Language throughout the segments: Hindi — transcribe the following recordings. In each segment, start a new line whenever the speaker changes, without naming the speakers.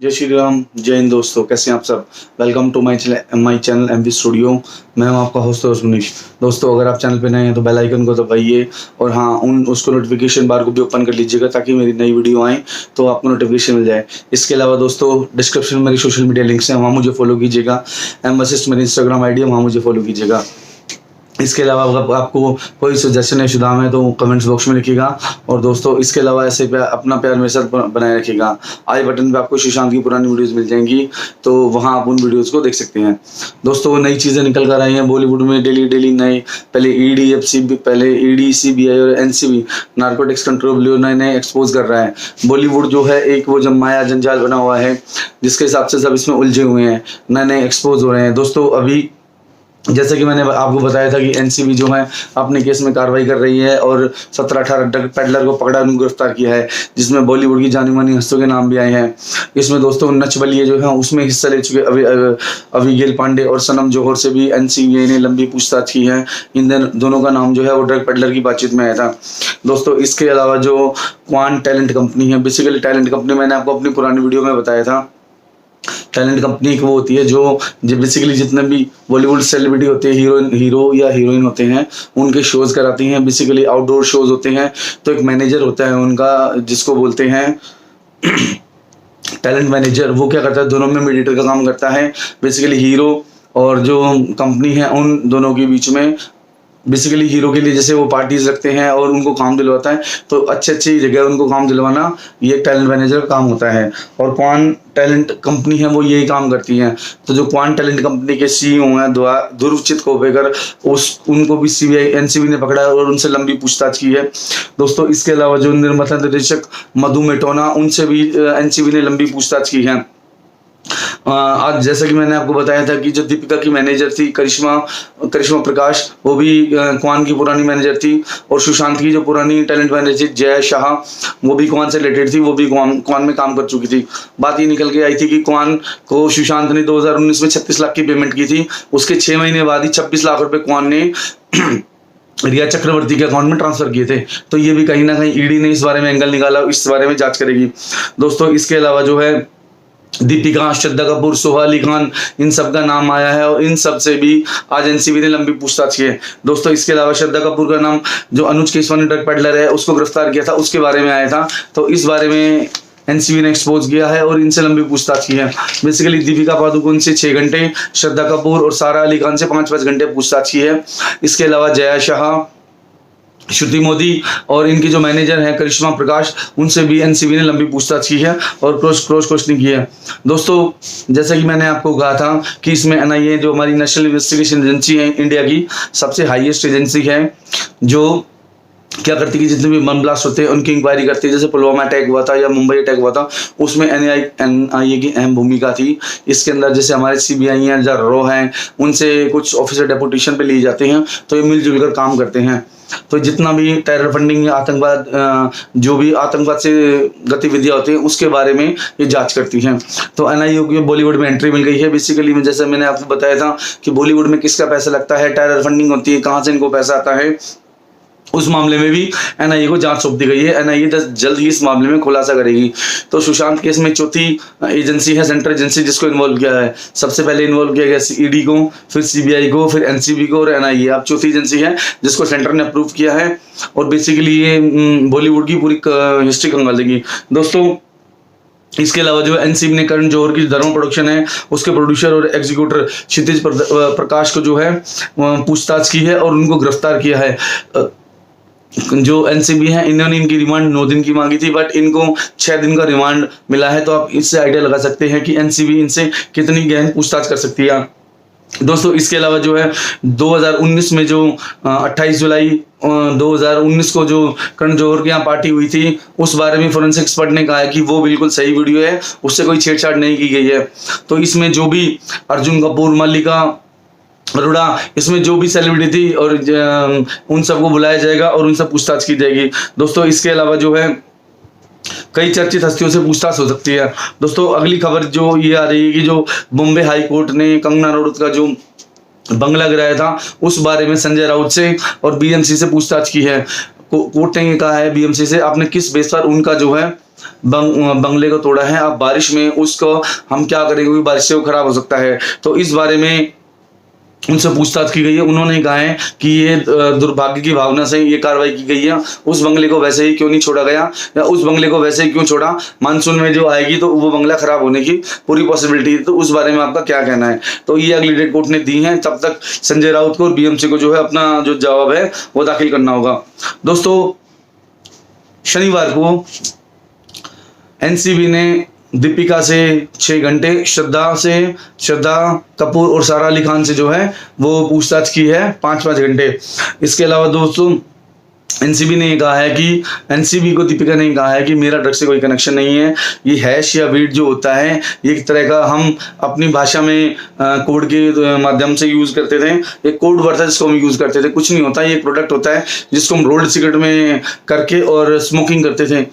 जय श्री राम, जय हिंद दोस्तों। कैसे हैं आप सब। Welcome to my channel MV studio. मैं हूं आपका होस्ट सुनीश। दोस्तों अगर आप चैनल पे नए हैं तो बेल आइकन को दबाइए और हाँ उसको नोटिफिकेशन बार को भी ओपन कर लीजिएगा ताकि मेरी नई वीडियो आए तो आपको नोटिफिकेशन मिल जाए। इसके अलावा दोस्तों डिस्क्रिप्शन में मेरी सोशल मीडिया लिंक्स हैं, वहाँ मुझे फॉलो कीजिएगा। एमवसिस्ट मेरी इंस्टाग्राम आईडी है, वहाँ मुझे फॉलो कीजिएगा। इसके अलावा अगर आपको कोई सजेशन है सुधार है तो कमेंट्स बॉक्स में लिखिएगा। और दोस्तों इसके अलावा ऐसे अपना प्यार मेरे साथ बनाए रखिएगा। आई बटन पे आपको सुशांत की पुरानी वीडियोस मिल जाएंगी, तो वहाँ आप उन वीडियोस को देख सकते हैं। दोस्तों नई चीज़ें निकल कर आई हैं बॉलीवुड में डेली नए। पहले ईडी एफसीबी, पहले ईडी सीबीआई और एनसीबी नारकोटिक्स कंट्रोल ब्यूरो नए एक्सपोज कर रहा है। बॉलीवुड जो है एक वो जब माया जंजाल बना हुआ है जिसके हिसाब से सब इसमें उलझे हुए हैं, नए एक्सपोज हो रहे हैं। दोस्तों अभी जैसे कि मैंने आपको बताया था कि एनसीबी जो है अपने केस में कार्रवाई कर रही है और 17-18 ड्रग पेडलर को पकड़ा, उनको गिरफ्तार किया है, जिसमें बॉलीवुड की जानी मानी हस्तियों के नाम भी आए हैं। इसमें दोस्तों नच बलिए जो है उसमें हिस्सा ले चुके अविगेल पांडे और सनम जौहर से भी एनसीबी ने लंबी पूछताछ की है। इन दोनों का नाम जो है वो ड्रग पेडलर की बातचीत में आया था। दोस्तों इसके अलावा जो क्वान टैलेंट कंपनी है, बेसिकली टैलेंट कंपनी मैंने आपको अपनी पुरानी वीडियो में बताया था। टैलेंट कंपनी एक वो होती है जो बेसिकली जितने भी बॉलीवुड सेलिब्रिटी होते हैं, हीरो या हीरोइन होते हैं, उनके शोज कराती हैं। बेसिकली आउटडोर शोज होते हैं, तो एक मैनेजर होता है उनका जिसको बोलते हैं टैलेंट मैनेजर। वो क्या करता है, दोनों में मीडिएटर का काम करता है। बेसिकली हीरो और जो कंपनी है उन दोनों के बीच में बेसिकली हीरो के लिए जैसे वो पार्टीज रखते हैं और उनको काम दिलवाता है, तो अच्छी जगह उनको काम दिलवाना ये टैलेंट मैनेजर का काम होता है। और क्वान टैलेंट कंपनी है वो यही काम करती है। तो जो क्वान टैलेंट कंपनी के सीईओ हैं ध्रुवचित कोपेकर, उनको भी सीबीआई एनसीबी ने पकड़ा और उनसे लंबी पूछताछ की है। दोस्तों इसके अलावा जो निर्माता निर्देशक मधु मेटोना, उनसे भी एनसीबी ने लंबी पूछताछ की है। आज जैसा कि मैंने आपको बताया था कि जो दीपिका की मैनेजर थी करिश्मा प्रकाश, वो भी क्वान की पुरानी मैनेजर थी। और सुशांत की जो पुरानी टैलेंट मैनेजर थी जय शाह, वो भी क्वान से रिलेटेड थी, वो भी क्वान में काम कर चुकी थी। बात ये निकल के आई थी कि क्वान को सुशांत ने 2019 में 36 लाख की पेमेंट की थी। उसके 6 महीने बाद ही 26 लाख रुपए क्वान ने रिया चक्रवर्ती के अकाउंट में ट्रांसफर किए थे। तो ये भी कहीं ना कहीं ईडी ने इस बारे में एंगल निकाला, इस बारे में जांच करेगी। दोस्तों इसके अलावा जो है दीपिका, श्रद्धा कपूर, सोहा अली खान, इन सब का नाम आया है और इन सब से भी आज एनसीबी ने लंबी पूछताछ की है। दोस्तों इसके अलावा श्रद्धा कपूर का नाम जो अनुज केसवानी ड्रग पेडलर है उसको गिरफ्तार किया था, उसके बारे में आया था। तो इस बारे में एनसीबी ने एक्सपोज किया है और इनसे लंबी पूछताछ की है। बेसिकली दीपिका पादुकोण से 6 घंटे, श्रद्धा कपूर और सारा अली खान से 5-5 घंटे पूछताछ की है। इसके अलावा जया शाह, श्रुति मोदी और इनकी जो मैनेजर है करिश्मा प्रकाश, उनसे भी एनसीबी ने लंबी पूछताछ की है और क्रॉस क्वेश्चनिंग की है। दोस्तों जैसा कि मैंने आपको कहा था कि इसमें एनआईए जो हमारी नेशनल इन्वेस्टिगेशन एजेंसी है इंडिया की सबसे हाईएस्ट एजेंसी है, जो क्या करती है कि जितने भी बम ब्लास्ट होते हैं उनकी इंक्वायरी करती है। जैसे पुलवामा अटैक हुआ था या मुंबई अटैक हुआ था, उसमें एनआईए की अहम भूमिका थी। इसके अंदर जैसे हमारे सीबीआई हैं, रो हैं, उनसे कुछ ऑफिसर डेपुटेशन पे लिए जाते हैं, तो ये मिलजुल कर काम करते हैं। तो जितना भी टेरर फंडिंग, आतंकवाद, जो भी आतंकवाद से गतिविधियां होती हैं उसके बारे में ये जांच करती हैं। तो एनआईए को बॉलीवुड में एंट्री मिल गई है। बेसिकली जैसे मैंने आपको बताया था कि बॉलीवुड में किसका पैसा लगता है, टेरर फंडिंग होती है, कहाँ से इनको पैसा आता है, उस मामले में भी एनआईए को जांच सौंप दी गई है। एनआईए जल्द ही इस मामले में खुलासा करेगी। तो सुशांत केस में चौथी एजेंसी है सेंट्रल एजेंसी जिसको इन्वॉल्व किया है। सबसे पहले इन्वॉल्व किया गया ईडी को, फिर सीबीआई को, फिर एनसीबी को और एनआईए। अब चौथी एजेंसी है जिसको सेंटर ने अप्रूव किया है और बेसिकली ये बॉलीवुड की पूरी हिस्ट्री खंगाल देगी। दोस्तों इसके अलावा जो एनसीबी ने करण जौहर की धर्म प्रोडक्शन है उसके प्रोड्यूसर और एग्जीक्यूटर क्षितिज प्रकाश को जो है पूछताछ की है और उनको गिरफ्तार किया है। जो एनसीबी है इन्होंने इनकी रिमांड 9 दिन की मांगी थी, बट इनको 6 दिन का रिमांड मिला है। तो आप इससे आइडिया लगा सकते हैं कि एनसीबी इनसे कितनी गहन पूछताछ कर सकती है। दोस्तों इसके अलावा जो है 2019 में जो 28 जुलाई 2019 को जो करण जौहर के यहाँ पार्टी हुई थी, उस बारे में फोरेंसिक एक्सपर्ट ने कहा है कि वो बिल्कुल सही वीडियो है, उससे कोई छेड़छाड़ नहीं की गई है। तो इसमें जो भी अर्जुन कपूर, मल्लिका अरोड़ा, इसमें जो भी सेलिब्रिटी थी और उन सबको बुलाया जाएगा और उनसे पूछताछ की जाएगी। दोस्तों इसके अलावा जो है कई चर्चित हस्तियों से पूछताछ हो सकती है। दोस्तों अगली खबर जो ये आ रही है कि जो बॉम्बे हाई कोर्ट ने कंगना रनौत का जो बंगला गिराया था उस बारे में संजय राउत से और बीएमसी से पूछताछ की है। कोर्ट ने ये कहा है बीएमसी से, आपने किस बेस पर उनका जो है बंगले को तोड़ा है, अब बारिश में उसको हम क्या करेंगे, क्योंकि बारिश से वो खराब हो सकता है। तो इस बारे में उनसे पूछताछ की गई है। उन्होंने कहा है कि ये दुर्भाग्य की भावना से ये कार्रवाई की गई है। उस बंगले को वैसे ही क्यों नहीं छोड़ा गया, या उस बंगले को वैसे ही क्यों छोड़ा, मानसून में जो आएगी तो वो बंगला खराब होने की पूरी पॉसिबिलिटी है। तो उस बारे में आपका क्या कहना है? तो ये अगली डेट कोर्ट ने दी है, तब तक संजय राउत को और बीएमसी को जो है अपना जो जवाब है वो दाखिल करना होगा। दोस्तों, शनिवार को एनसीबी ने दीपिका से 6 घंटे, श्रद्धा कपूर और सारा अली खान से जो है वो पूछताछ की है 5-5 घंटे। इसके अलावा दोस्तों, एनसीबी ने कहा है कि एनसीबी को दीपिका ने कहा है कि मेरा ड्रग्स से कोई कनेक्शन नहीं है। ये हैश या वीड जो होता है ये एक तरह का हम अपनी भाषा में कोड के माध्यम से यूज़ करते थे। एक कोड वर्ड था जिसको हम यूज़ करते थे, कुछ नहीं होता। ये एक प्रोडक्ट होता है जिसको हम रोल्ड सिगरेट में करके और स्मोकिंग करते थे।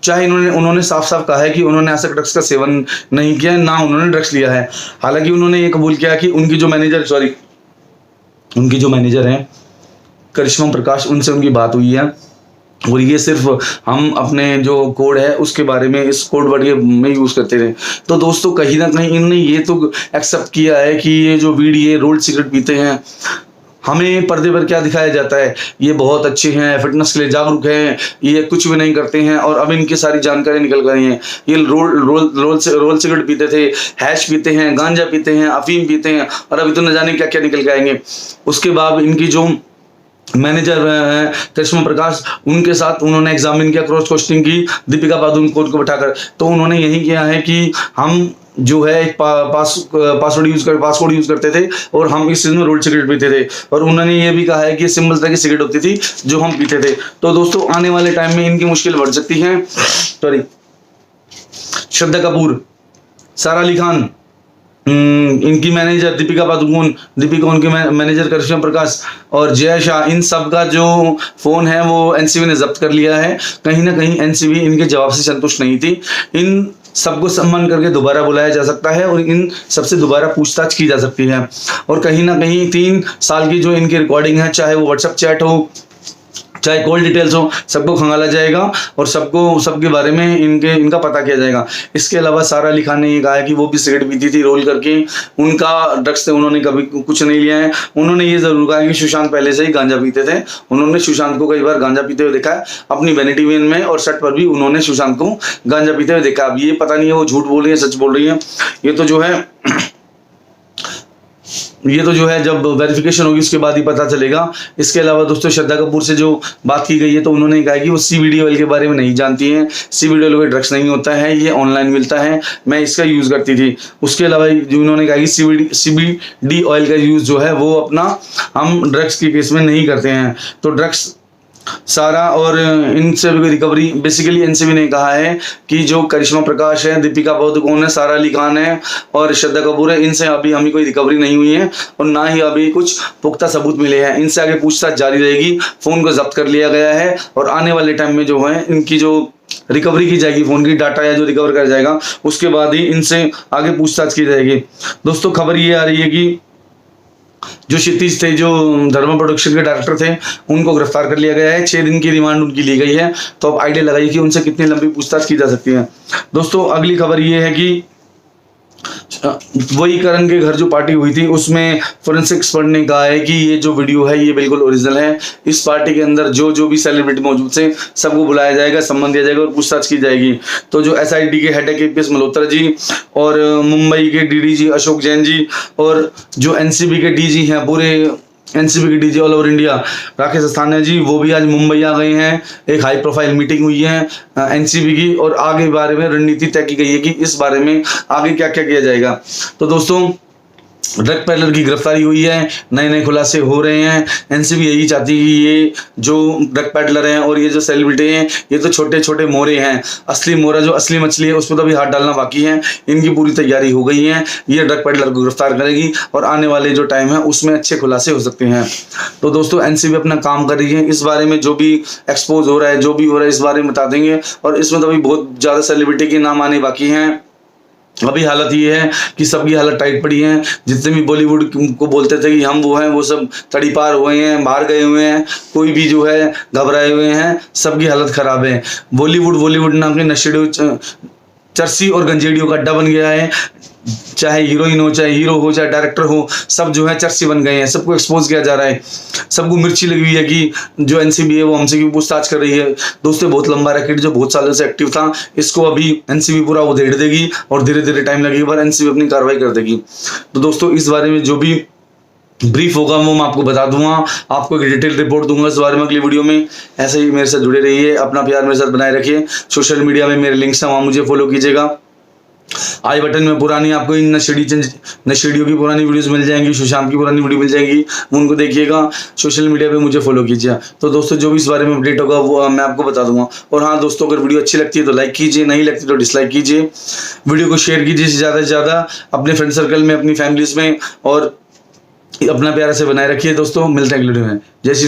चाहे उन्होंने साफ साफ कहा है कि उन्होंने ऐसा ड्रग्स का सेवन नहीं किया, ना उन्होंने ड्रग्स लिया है। हालांकि उन्होंने ये कबूल किया कि उनकी जो मैनेजर हैं करिश्मा प्रकाश, उनसे उनकी बात हुई है और ये सिर्फ हम अपने जो कोड है उसके बारे में इस कोड वर्ड में यूज़ करते थे। तो दोस्तों, कहीं ना कहीं इनने ये तो एक्सेप्ट किया है कि ये जो वीड ये रोल्ड सिगरेट पीते हैं। हमें पर्दे पर क्या दिखाया जाता है, ये बहुत अच्छे हैं, फिटनेस के लिए जागरूक हैं, ये कुछ भी नहीं करते हैं, और अब इनकी सारी जानकारी निकल गई हैं। ये रोल सिगरेट पीते थे, हैश पीते हैं, गांजा पीते हैं, अफीम पीते हैं, और अभी तो न जाने क्या क्या निकल के आएंगे। उसके बाद इनकी जो मैनेजर हैं करिश्मा प्रकाश, उनके साथ उन्होंने एग्जामिन किया, क्रॉस क्वेश्चनिंग की दीपिका पादुकोण को बैठाकर। तो उन्होंने यही किया है कि हम जो है एक पासवर्ड यूज करते थे और हम इस चीज में रोल्ड सिगरेट पीते थे, और उन्होंने ये भी कहा है कि सिंपल तरह की सिगरेट होती थी जो हम पीते थे। तो दोस्तों, आने वाले टाइम में इनकी मुश्किल बढ़ सकती है। श्रद्धा कपूर, सारा अली खान, इनकी मैनेजर दीपिका पादुकोण, उनके मैनेजर करिश्मा प्रकाश और जय शाह, इन सब का जो फोन है वो एनसीबी ने जब्त कर लिया है। कहीं ना कहीं एनसीबी इनके जवाब से संतुष्ट नहीं थी। इन सबको सम्मान करके दोबारा बुलाया जा सकता है और इन सबसे दोबारा पूछताछ की जा सकती है। और कहीं ना कहीं 3 साल की जो इनकी रिकॉर्डिंग है, चाहे वो व्हाट्सएप चैट हो, चाहे कॉल डिटेल्स हो, सबको खंगाला जाएगा और सबके बारे में इनका पता किया जाएगा। इसके अलावा सारा अली खान ने ये कहा है कि वो भी सिगरेट पीती थी रोल करके, उनका ड्रग्स से उन्होंने कभी कुछ नहीं लिया है। उन्होंने ये जरूर कहा कि सुशांत पहले से ही गांजा पीते थे। उन्होंने सुशांत को कई बार गांजा पीते हुए देखा है अपनी वैनिटी वैन में, और सेट पर भी उन्होंने सुशांत को गांजा पीते हुए देखा। अब ये पता नहीं है वो झूठ बोल रही है सच बोल रही है, ये तो जो है जब वेरिफिकेशन होगी उसके बाद ही पता चलेगा। इसके अलावा दोस्तों, श्रद्धा कपूर से जो बात की गई है तो उन्होंने कहा कि वो CBD ऑयल के बारे में नहीं जानती हैं। CBD ऑयल कोई ड्रग्स नहीं होता है, ये ऑनलाइन मिलता है, मैं इसका यूज़ करती थी। उसके अलावा जो उन्होंने कहा कि CBD ऑयल का यूज़ जो है वो अपना हम ड्रग्स के केस में नहीं करते हैं। तो ड्रग्स सारा और इनसे भी रिकवरी, बेसिकली एनसीबी ने कहा है कि जो करिश्मा प्रकाश है, दीपिका पादुकोण है, सारा अली खान है और श्रद्धा कपूर है, इनसे अभी हमें कोई रिकवरी नहीं हुई है और ना ही अभी कुछ पुख्ता सबूत मिले हैं। इनसे आगे पूछताछ जारी रहेगी। फोन को जब्त कर लिया गया है और आने वाले टाइम में जो है इनकी जो रिकवरी की जाएगी, फोन की डाटा या जो रिकवर कर जाएगा उसके बाद ही इनसे आगे पूछताछ की जाएगी। दोस्तों, खबर ये आ रही है कि जो क्षितिज थे, जो धर्मा प्रोडक्शन के डायरेक्टर थे, उनको गिरफ्तार कर लिया गया है। 6 दिन की रिमांड उनकी ली गई है। तो अब आइडिया लगाइए कि उनसे कितनी लंबी पूछताछ की जा सकती है। दोस्तों, अगली खबर ये है कि वही करण के घर जो पार्टी हुई थी उसमें फोरेंसिक एक्सपर्ट ने कहा है कि ये जो वीडियो है ये बिल्कुल ओरिजिनल है। इस पार्टी के अंदर जो भी सेलिब्रिटी मौजूद थे सबको बुलाया जाएगा, सम्मान दिया जाएगा और पूछताछ की जाएगी। तो जो SIT के हेड है KPS मल्होत्रा जी और मुंबई के DDG अशोक जैन जी और जो NCB के DG हैं, पूरे NCB के DG all over India Rakesh Asthana ji, वो भी आज मुंबई आ गए हैं। एक हाई प्रोफाइल मीटिंग हुई है NCB की और आगे बारे में रणनीति तय की गई है कि इस बारे में आगे क्या क्या किया जाएगा। तो दोस्तों, ड्रग पैडलर की गिरफ्तारी हुई है, नए नए खुलासे हो रहे हैं। एनसीबी यही चाहती है कि ये जो ड्रग पैडलर हैं और ये जो सेलिब्रिटी हैं ये तो छोटे छोटे मोरे हैं, असली मोरा जो असली मछली है उस पर तो अभी हाथ डालना बाकी है। इनकी पूरी तैयारी हो गई है, ये ड्रग पैडलर को गिरफ्तार करेगी और आने वाले जो टाइम है उसमें अच्छे खुलासे हो सकते हैं। तो दोस्तों, एनसीबी अपना काम कर रही है, इस बारे में जो भी एक्सपोज हो रहा है, जो भी हो रहा है इस बारे में बता देंगे। और इसमें तो अभी बहुत ज़्यादा सेलिब्रिटी के नाम आने बाकी हैं। अभी हालत ये है कि सबकी हालत टाइट पड़ी है। जितने भी बॉलीवुड को बोलते थे कि हम वो हैं, वो सब तड़ी पार हुए हैं, बाहर गए हुए हैं, कोई भी जो है घबराए हुए हैं, सबकी हालत खराब है। बॉलीवुड नाम के नशेड़ियों, चरसी और गंजेड़ियों का अड्डा बन गया है। चाहे हीरोइन हो, चाहे हीरो हो, चाहे डायरेक्टर हो, सब जो है चरसी बन गए हैं। सबको एक्सपोज किया जा रहा है, सबको मिर्ची लगी हुई है कि जो एनसीबी है वो हमसे क्यों पूछताछ कर रही है। दोस्तों बहुत लंबा रैकेट जो बहुत सालों से एक्टिव था, इसको अभी एनसीबी पूरा उधेड़ देगी और धीरे धीरे टाइम लगेगा पर एनसीबी अपनी कार्रवाई कर देगी। तो दोस्तों इस बारे में जो भी ब्रीफ होगा वो मैं आपको बता दूंगा, आपको एक डिटेल रिपोर्ट दूंगा इस बारे में अगली वीडियो में। ऐसे ही मेरे साथ जुड़े रहिए, अपना प्यार मेरे साथ बनाए रखिए। सोशल मीडिया में मेरे लिंक्स हैं, वहाँ मुझे फॉलो कीजिएगा। आई बटन में पुरानी आपको इन नशेड़ियों की पुरानी वीडियोस मिल जाएंगी, सुशांत की पुरानी वीडियो मिल जाएंगी, उनको देखिएगा। सोशल मीडिया पे मुझे फॉलो कीजिए। तो दोस्तों जो भी इस बारे में अपडेट होगा वो मैं आपको बता दूंगा। और हाँ दोस्तों, अगर वीडियो अच्छी लगती है तो लाइक कीजिए, नहीं लगती तो डिसलाइक कीजिए। वीडियो को शेयर कीजिए ज़्यादा से ज़्यादा अपने फ्रेंड सर्कल में, अपनी फैमिलीज में, और अपना प्यार से बनाए रखिए। दोस्तों मिलते हैं अगले वीडियो में। जय श्री